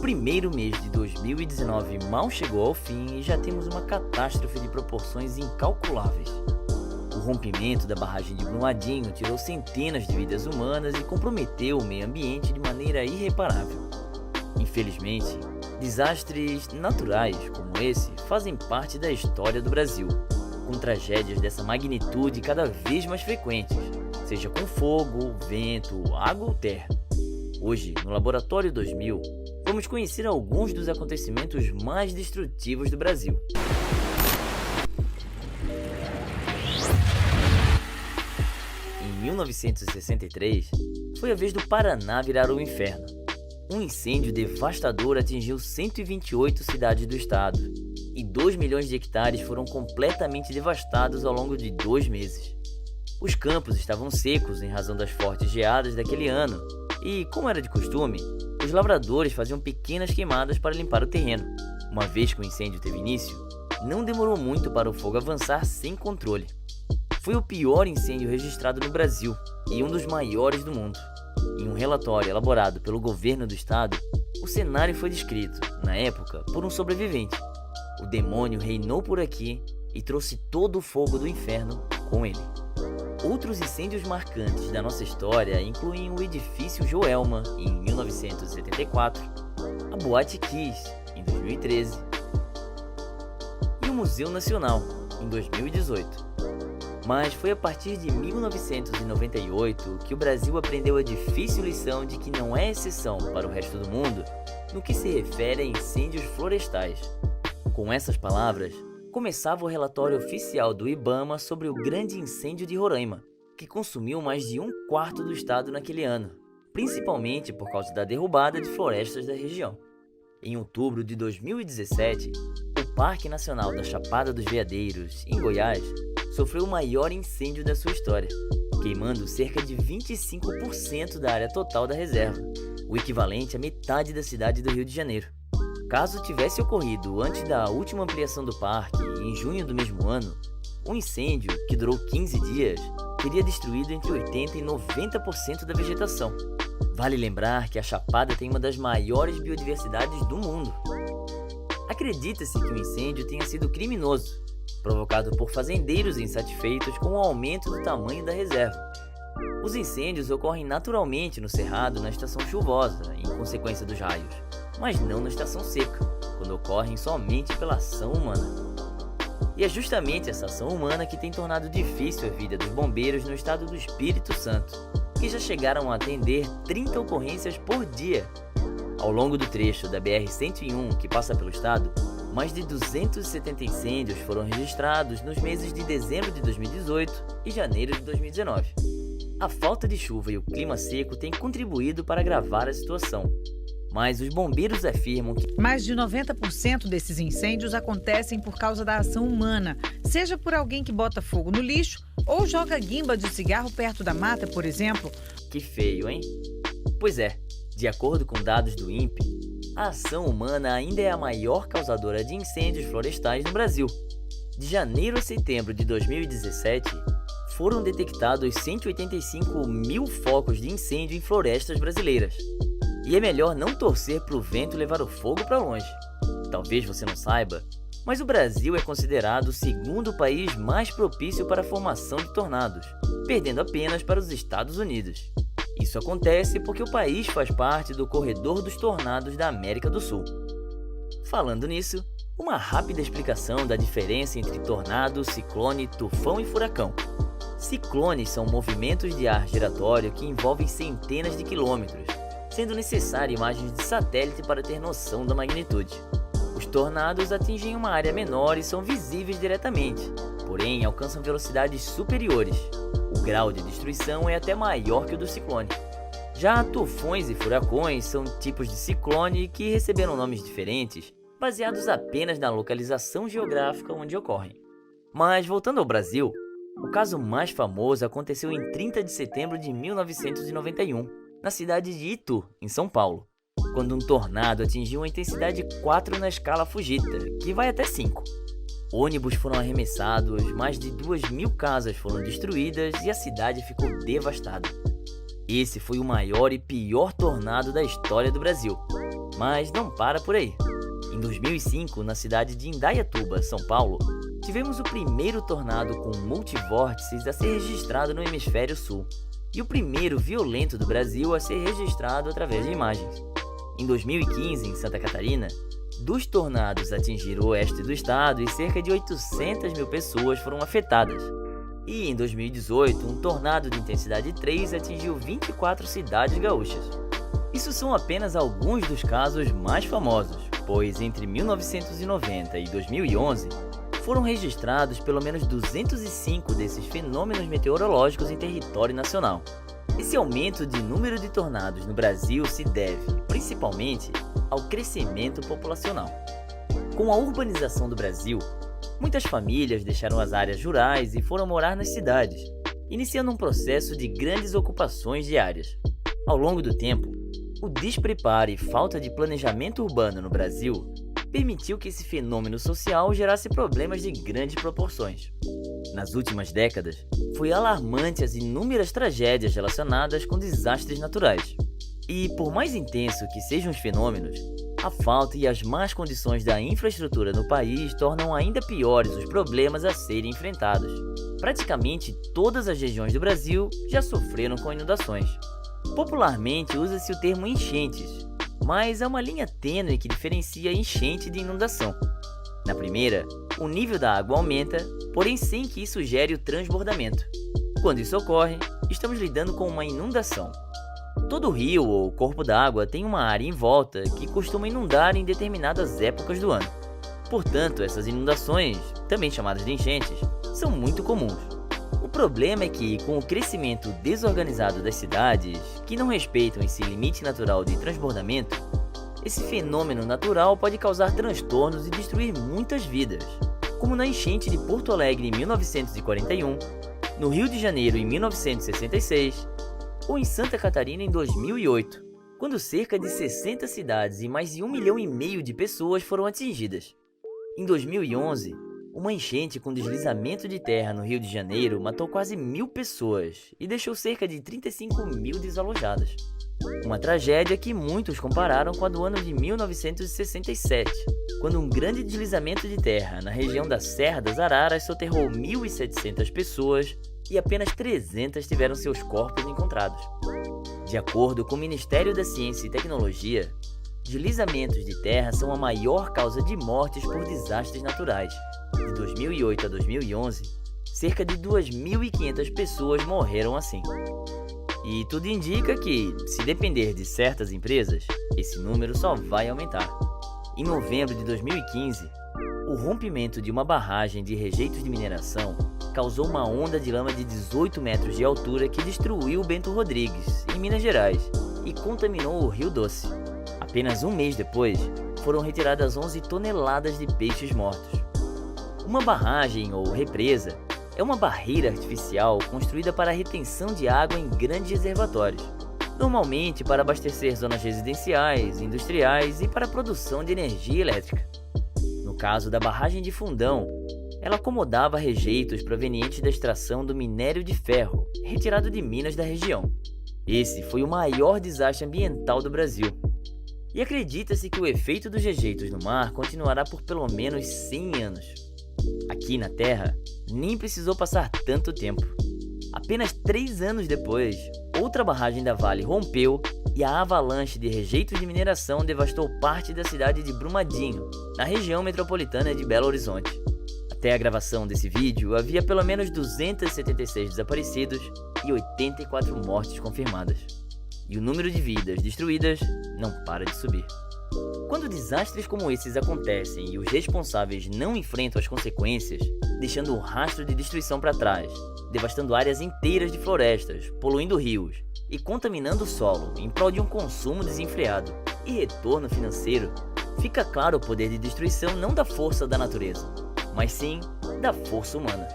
primeiro mês de 2019 mal chegou ao fim e já temos uma catástrofe de proporções incalculáveis. O rompimento da barragem de Brumadinho tirou centenas de vidas humanas e comprometeu o meio ambiente de maneira irreparável. Infelizmente, desastres naturais como esse fazem parte da história do Brasil, com tragédias dessa magnitude cada vez mais frequentes, seja com fogo, vento, água ou terra. Hoje, no Laboratório 2000, vamos conhecer alguns dos acontecimentos mais destrutivos do Brasil. Em 1963, foi a vez do Paraná virar o inferno. Um incêndio devastador atingiu 128 cidades do estado e 2 milhões de hectares foram completamente devastados ao longo de 2 meses. Os campos estavam secos em razão das fortes geadas daquele ano e, como era de costume, os lavradores faziam pequenas queimadas para limpar o terreno. Uma vez que o incêndio teve início, não demorou muito para o fogo avançar sem controle. Foi o pior incêndio registrado no Brasil e um dos maiores do mundo. Em um relatório elaborado pelo governo do estado, o cenário foi descrito, na época, por um sobrevivente. O demônio reinou por aqui e trouxe todo o fogo do inferno com ele. Outros incêndios marcantes da nossa história incluem o edifício Joelma, em 1974, a Boate Kiss, em 2013, e o Museu Nacional, em 2018. Mas foi a partir de 1998 que o Brasil aprendeu a difícil lição de que não é exceção para o resto do mundo no que se refere a incêndios florestais. Com essas palavras, começava o relatório oficial do IBAMA sobre o grande incêndio de Roraima, que consumiu mais de 1/4 do estado naquele ano, principalmente por causa da derrubada de florestas da região. Em outubro de 2017, o Parque Nacional da Chapada dos Veadeiros, em Goiás, sofreu o maior incêndio da sua história, queimando cerca de 25% da área total da reserva, o equivalente à metade da cidade do Rio de Janeiro. Caso tivesse ocorrido antes da última ampliação do parque, em junho do mesmo ano, um incêndio, que durou 15 dias, teria destruído entre 80% e 90% da vegetação. Vale lembrar que a Chapada tem uma das maiores biodiversidades do mundo. Acredita-se que o incêndio tenha sido criminoso, provocado por fazendeiros insatisfeitos com o aumento do tamanho da reserva. Os incêndios ocorrem naturalmente no cerrado na estação chuvosa, em consequência dos raios, mas não na estação seca, quando ocorrem somente pela ação humana. E é justamente essa ação humana que tem tornado difícil a vida dos bombeiros no estado do Espírito Santo, que já chegaram a atender 30 ocorrências por dia. Ao longo do trecho da BR-101 que passa pelo estado, mais de 270 incêndios foram registrados nos meses de dezembro de 2018 e janeiro de 2019. A falta de chuva e o clima seco têm contribuído para agravar a situação. Mas os bombeiros afirmam que mais de 90% desses incêndios acontecem por causa da ação humana, seja por alguém que bota fogo no lixo ou joga guimba de cigarro perto da mata, por exemplo. Que feio, hein? Pois é, de acordo com dados do INPE, a ação humana ainda é a maior causadora de incêndios florestais no Brasil. De janeiro a setembro de 2017, foram detectados 185 mil focos de incêndio em florestas brasileiras. E é melhor não torcer para o vento levar o fogo para longe. Talvez você não saiba, mas o Brasil é considerado o segundo país mais propício para a formação de tornados, perdendo apenas para os Estados Unidos. Isso acontece porque o país faz parte do Corredor dos Tornados da América do Sul. Falando nisso, uma rápida explicação da diferença entre tornado, ciclone, tufão e furacão. Ciclones são movimentos de ar giratório que envolvem centenas de quilômetros, sendo necessária imagens de satélite para ter noção da magnitude. Os tornados atingem uma área menor e são visíveis diretamente, porém alcançam velocidades superiores. O grau de destruição é até maior que o do ciclone. Já tufões e furacões são tipos de ciclone que receberam nomes diferentes, baseados apenas na localização geográfica onde ocorrem. Mas voltando ao Brasil, o caso mais famoso aconteceu em 30 de setembro de 1991, na cidade de Itu, em São Paulo, quando um tornado atingiu uma intensidade 4 na escala Fujita, que vai até 5. Ônibus foram arremessados, mais de 2.000 casas foram destruídas e a cidade ficou devastada. Esse foi o maior e pior tornado da história do Brasil. Mas não para por aí. Em 2005, na cidade de Indaiatuba, São Paulo, tivemos o primeiro tornado com multivórtices a ser registrado no hemisfério sul e o primeiro violento do Brasil a ser registrado através de imagens. Em 2015, em Santa Catarina, 2 tornados atingiram o oeste do estado e cerca de 800 mil pessoas foram afetadas. E em 2018, um tornado de intensidade 3 atingiu 24 cidades gaúchas. Isso são apenas alguns dos casos mais famosos, pois entre 1990 e 2011 foram registrados pelo menos 205 desses fenômenos meteorológicos em território nacional. Esse aumento de número de tornados no Brasil se deve, principalmente, ao crescimento populacional. Com a urbanização do Brasil, muitas famílias deixaram as áreas rurais e foram morar nas cidades, iniciando um processo de grandes ocupações diárias. Ao longo do tempo, o despreparo e falta de planejamento urbano no Brasil permitiu que esse fenômeno social gerasse problemas de grandes proporções. Nas últimas décadas, foi alarmante as inúmeras tragédias relacionadas com desastres naturais. E, por mais intenso que sejam os fenômenos, a falta e as más condições da infraestrutura no país tornam ainda piores os problemas a serem enfrentados. Praticamente todas as regiões do Brasil já sofreram com inundações. Popularmente usa-se o termo enchentes, mas há uma linha tênue que diferencia enchente de inundação. Na primeira, o nível da água aumenta, porém sem que isso gere o transbordamento. Quando isso ocorre, estamos lidando com uma inundação. Todo rio ou corpo d'água tem uma área em volta que costuma inundar em determinadas épocas do ano. Portanto, essas inundações, também chamadas de enchentes, são muito comuns. O problema é que, com o crescimento desorganizado das cidades, que não respeitam esse limite natural de transbordamento, esse fenômeno natural pode causar transtornos e destruir muitas vidas, como na enchente de Porto Alegre em 1941, no Rio de Janeiro em 1966, ou em Santa Catarina em 2008, quando cerca de 60 cidades e mais de 1,5 milhão de pessoas foram atingidas. Em 2011, uma enchente com deslizamento de terra no Rio de Janeiro matou quase 1.000 pessoas e deixou cerca de 35 mil desalojadas. Uma tragédia que muitos compararam com a do ano de 1967, quando um grande deslizamento de terra na região da Serra das Araras soterrou 1.700 pessoas e apenas 300 tiveram seus corpos encontrados. De acordo com o Ministério da Ciência e Tecnologia, deslizamentos de terra são a maior causa de mortes por desastres naturais. De 2008 a 2011, cerca de 2.500 pessoas morreram assim. E tudo indica que, se depender de certas empresas, esse número só vai aumentar. Em novembro de 2015, o rompimento de uma barragem de rejeitos de mineração causou uma onda de lama de 18 metros de altura que destruiu Bento Rodrigues, em Minas Gerais, e contaminou o Rio Doce. Apenas um mês depois, foram retiradas 11 toneladas de peixes mortos. Uma barragem ou represa é uma barreira artificial construída para a retenção de água em grandes reservatórios, normalmente para abastecer zonas residenciais, industriais e para a produção de energia elétrica. No caso da barragem de Fundão, ela acomodava rejeitos provenientes da extração do minério de ferro, retirado de minas da região. Esse foi o maior desastre ambiental do Brasil. E acredita-se que o efeito dos rejeitos no mar continuará por pelo menos 100 anos. Aqui na Terra, nem precisou passar tanto tempo. Apenas 3 anos depois, outra barragem da Vale rompeu e a avalanche de rejeitos de mineração devastou parte da cidade de Brumadinho, na região metropolitana de Belo Horizonte. Até a gravação desse vídeo, havia pelo menos 276 desaparecidos e 84 mortes confirmadas. E o número de vidas destruídas não para de subir. Quando desastres como esses acontecem e os responsáveis não enfrentam as consequências, deixando um rastro de destruição para trás, devastando áreas inteiras de florestas, poluindo rios e contaminando o solo em prol de um consumo desenfreado e retorno financeiro, fica claro o poder de destruição não da força da natureza, mas sim da força humana.